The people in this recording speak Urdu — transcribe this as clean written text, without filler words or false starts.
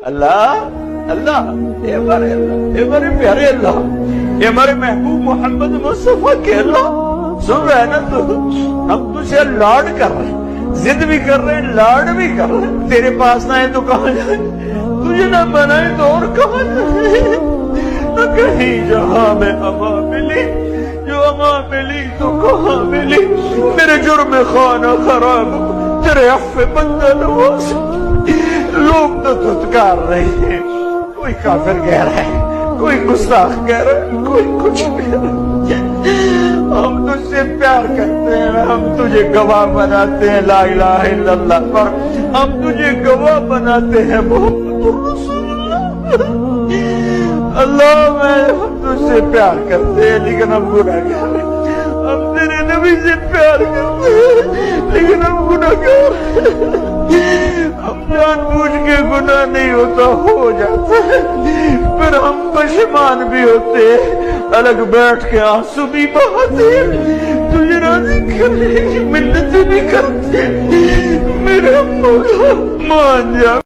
اللہ اللہ اے ہمارے پیارے اللہ، اے ہمارے محبوب محمد مصطفیٰ کے اللہ، سن رہے نا تو ہم تجھے لاڈ کر رہے ہیں، ضد بھی کر رہے ہیں، لاڈ بھی کر رہے ہیں، تیرے پاس نہ ہے تو کہاں جائیں، تجھے نہ بنائے تو اور کہاں جائیں، نہ کہیں جہاں میں اما ملی، جو اما ملی تو کہاں ملی، میرے جرم خانہ خراب تیرے عفو بندہ نواز، لوگ تو دھتکار رہے ہیں، کوئی کافر کہہ رہا ہے، کوئی گستاخ کہہ رہا ہے، کوئی کچھ کہہ رہا ہے، ہم تجھ سے پیار کرتے ہیں، ہم تجھے گواہ بناتے ہیں لا الہ الا اللہ پر، ہم تجھے گواہ بناتے ہیں محمد رسول اللہ، اللہ میں ہم تجھ سے پیار کرتے ہیں لیکن ہم گناہگار ہیں، ہم تیرے نبی سے پیار کرتے ہیں لیکن ہم گناہگار ہیں، ہم جان بوجھ کے گناہ نہیں ہوتا ہو جاتا ہے، پھر ہم پشیمان بھی ہوتے ہیں، الگ بیٹھ کے آنسو بھی بہاتے ہیں، تجھے راضی کرنے کی منتیں بھی کرتے ہیں، میرے مولا مان جا۔